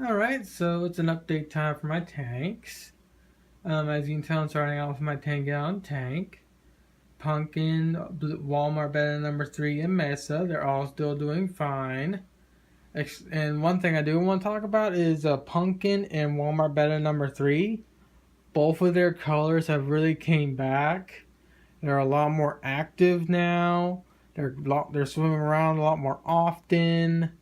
Alright, so it's an update time for my tanks. As you can tell, I'm starting off with my 10-gallon tank. Pumpkin, Walmart Beta number 3, and Mesa, they're all still doing fine. And one thing I do want to talk about is Pumpkin and Walmart Beta number 3. Both of their colors have really came back. They're a lot more active now. They're swimming around a lot more often.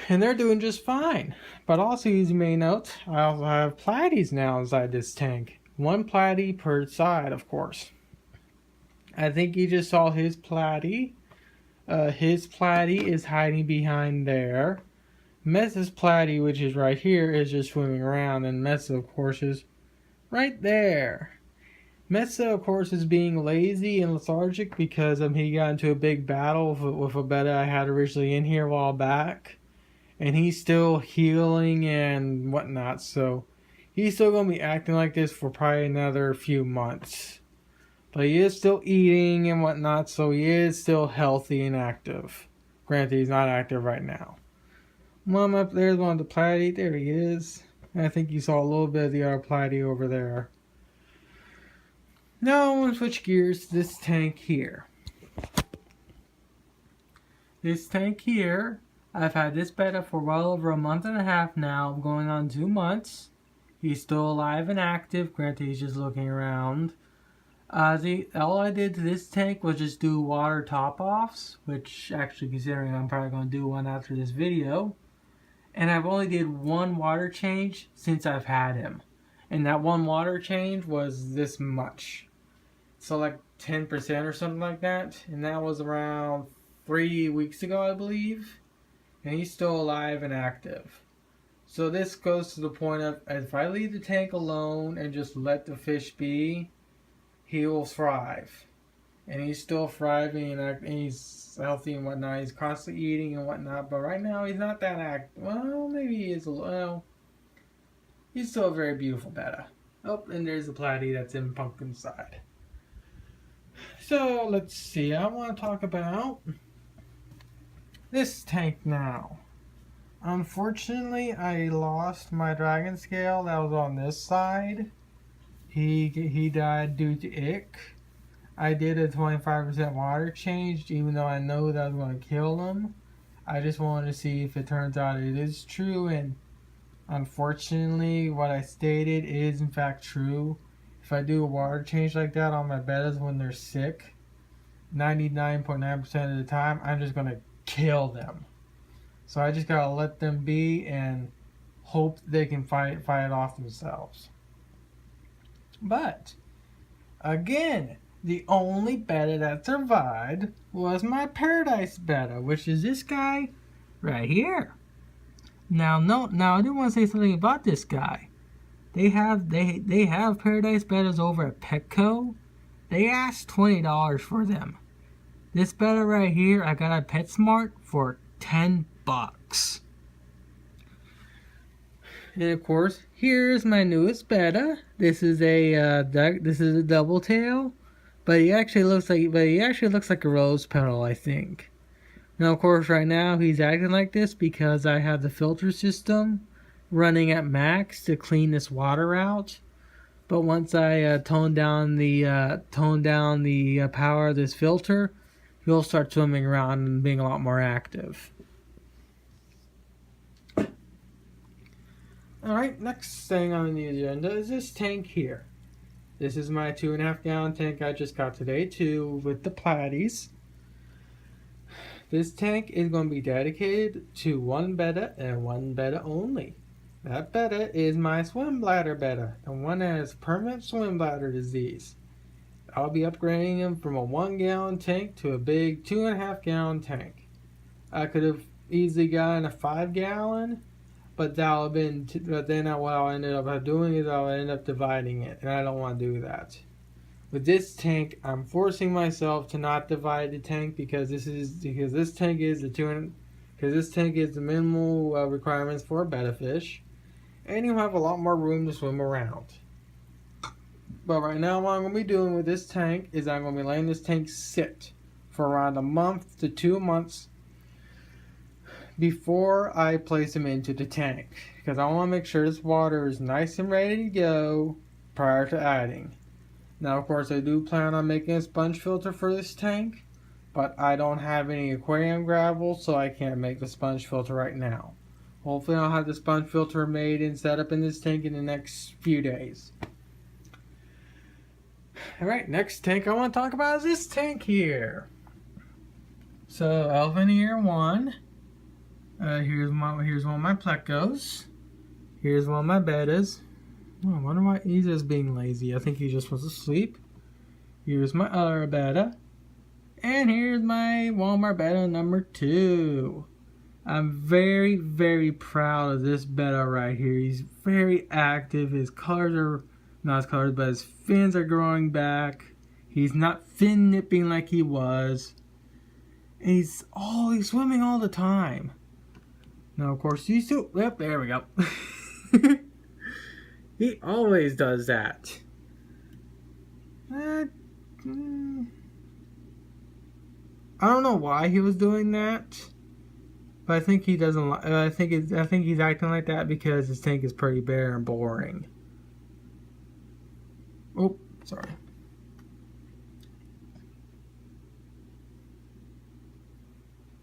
And they're doing just fine. But also, as you may note, I also have platies now inside this tank. One platy per side, of course. I think you just saw his platy. His platy is hiding behind there. Mesa's platy, which is right here, is just swimming around. And Mesa, of course, is right there. Mesa, of course, is being lazy and lethargic because he got into a big battle with a beta I had originally in here a while back. And he's still healing and whatnot, so he's still going to be acting like this for probably another few months. But he is still eating and whatnot, so he is still healthy and active. Granted, he's not active right now. Mom up there's one of the platy. There he is. I think you saw a little bit of the other platy over there. Now I want to switch gears to this tank here. This tank here, I've had this beta for well over a month and a half now, going on 2 months. He's still alive and active, granted he's just looking around. All I did to this tank was just do water top-offs, which actually considering I'm probably going to do one after this video. And I've only did one water change since I've had him. And that one water change was this much. So like 10% or something like that. And that was around 3 weeks ago, I believe. And he's still alive and active. So this goes to the point of, if I leave the tank alone and just let the fish be, he will thrive. And he's still thriving and he's healthy and whatnot. He's constantly eating and whatnot. But right now he's not that active. Well, maybe he is a little. Well, he's still a very beautiful betta. Oh, and there's the platy that's in Pumpkin's side. So let's see. I want to talk about this tank now. Unfortunately, I lost my dragon scale that was on this side. He died due to ick. I did a 25% water change, even though I know that I was going to kill him. I just wanted to see if it turns out it is true, and unfortunately, what I stated is in fact true. If I do a water change like that on my bettas when they're sick, 99.9% of the time, I'm just going to kill them. So I just gotta let them be and hope they can fight it off themselves. But again, the only betta that survived was my Paradise betta, which is this guy right here. Now I do want to say something about this guy. They have Paradise bettas over at Petco. They asked $20 for them. This betta right here, I got at PetSmart for $10. And of course, here's my newest betta. This is a double tail, but he actually looks like a rose petal, I think. Now, of course, right now he's acting like this because I have the filter system running at max to clean this water out. But once I tone down the power of this filter, he'll start swimming around and being a lot more active. Alright, next thing on the agenda is this tank here. This is my 2.5 gallon tank I just got today too, with the platies. This tank is going to be dedicated to one betta and one betta only. That betta is my swim bladder betta, the one that has permanent swim bladder disease. I'll be upgrading him from a 1 gallon tank to a big 2.5 gallon tank. I could have easily gotten a 5 gallon, but that would have been. But then what I ended up doing is I'll end up dividing it, and I don't want to do that. With this tank, I'm forcing myself to not divide the tank because this tank is the minimal requirements for a betta fish, and you have a lot more room to swim around. But right now, what I'm going to be doing with this tank is I'm going to be letting this tank sit for around a month to 2 months. before I place them into the tank, because I want to make sure this water is nice and ready to go prior to adding. Now, of course, I do plan on making a sponge filter for this tank, but I don't have any aquarium gravel, so I can't make the sponge filter right now. Hopefully I'll have the sponge filter made and set up in this tank in the next few days. Alright, next tank I want to talk about is this tank here. So, Alvinier 1. Here's one of my plecos. Here's one of my bettas. Oh, I wonder why he's just being lazy. I think he just wants to sleep. Here's my other betta. And here's my Walmart betta number 2. I'm very, very proud of this betta right here. He's very active. His colors are, not his colors, but his fins are growing back. He's not fin nipping like he was. And he's swimming all the time. Now, of course, you still, yep, there we go. He always does that. I don't know why he was doing that, but I think he doesn't. I think he's acting like that because his tank is pretty bare and boring. Oh, sorry.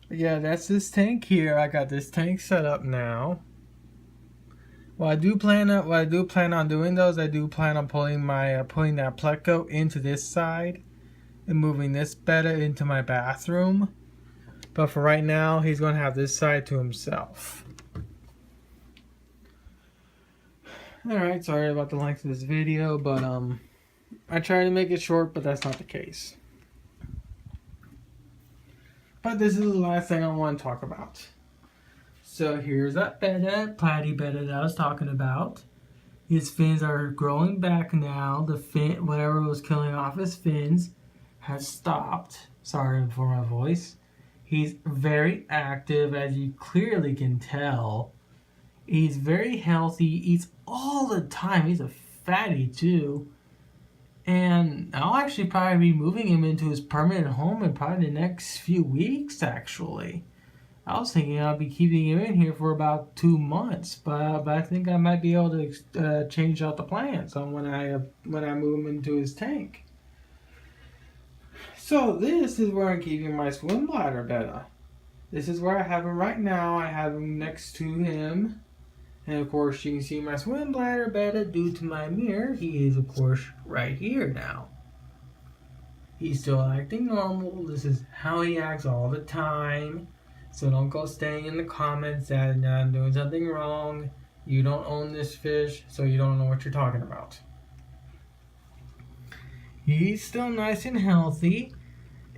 Yeah, that's this tank here. I got this tank set up now. What I do plan on doing though is I do plan on pulling that pleco into this side and moving this betta into my bathroom. But for right now, he's going to have this side to himself. Alright, sorry about the length of this video, but I tried to make it short, but that's not the case. But this is the last thing I want to talk about. So here's that betta, platy betta that I was talking about. His fins are growing back now. The fin, whatever was killing off his fins, has stopped. Sorry for my voice. He's very active, as you clearly can tell. He's very healthy, eats all the time. He's a fatty too. And I'll actually probably be moving him into his permanent home in probably the next few weeks, actually. I was thinking I'll be keeping him in here for about 2 months, but I think I might be able to change out the plans on when I move him into his tank. So this is where I'm keeping my swim bladder betta. This is where I have him right now. I have him next to him. And of course you can see my swim bladder betta due to my mirror. He is of course right here now. He's still acting normal. This is how he acts all the time. So don't go staying in the comments that I'm doing something wrong. You don't own this fish, so you don't know what you're talking about. He's still nice and healthy.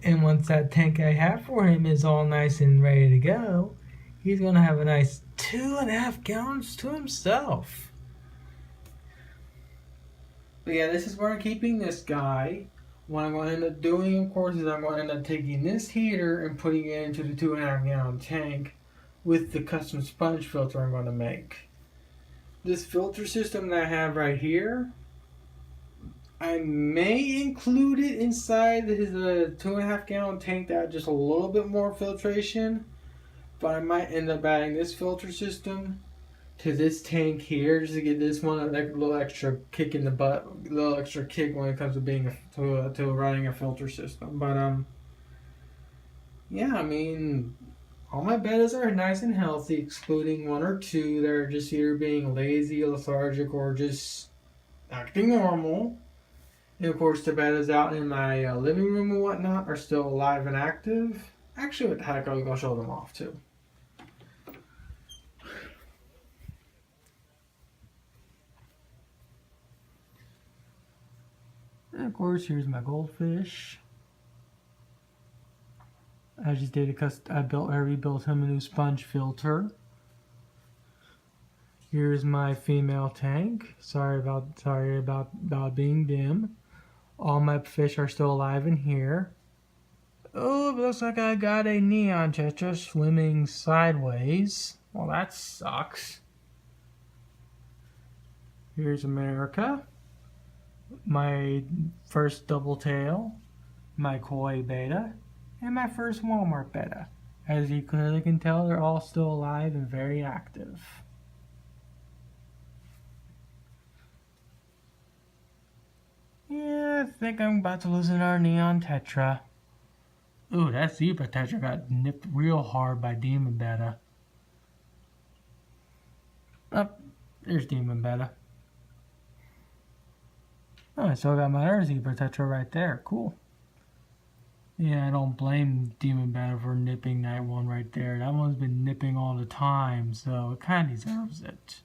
And once that tank I have for him is all nice and ready to go, he's going to have a nice 2.5 gallons to himself. But yeah, this is where I'm keeping this guy. What I'm going to end up doing, of course, is I'm going to end up taking this heater and putting it into the 2.5 gallon tank with the custom sponge filter I'm going to make. This filter system that I have right here, I may include it inside his 2.5 gallon tank that has just a little bit more filtration, but I might end up adding this filter system to this tank here just to get this one a little extra kick in the butt, a little extra kick when it comes to being to running a filter system. But yeah, I mean, all my bettas are nice and healthy, excluding 1 or 2 that are just either being lazy, lethargic, or just acting normal. And of course, the bettas out in my living room and whatnot are still alive and active. Actually, what the heck, I'll go show them off too. And of course, here's my goldfish. I just did I rebuilt him a new sponge filter. Here's my female tank. Sorry about being dim. All my fish are still alive in here. Oh, it looks like I got a neon tetra swimming sideways. Well, that sucks. Here's America. My first double tail. My koi betta. And my first Walmart betta. As you clearly can tell, they're all still alive and very active. Yeah, I think I'm about to lose our Neon Tetra. Ooh, that Zebra Tetra got nipped real hard by Demon Beta. Oh, there's Demon Beta. Oh, I still got my other Zebra Tetra right there. Cool. Yeah, I don't blame Demon Beta for nipping that one right there. That one's been nipping all the time, so it kind of deserves it.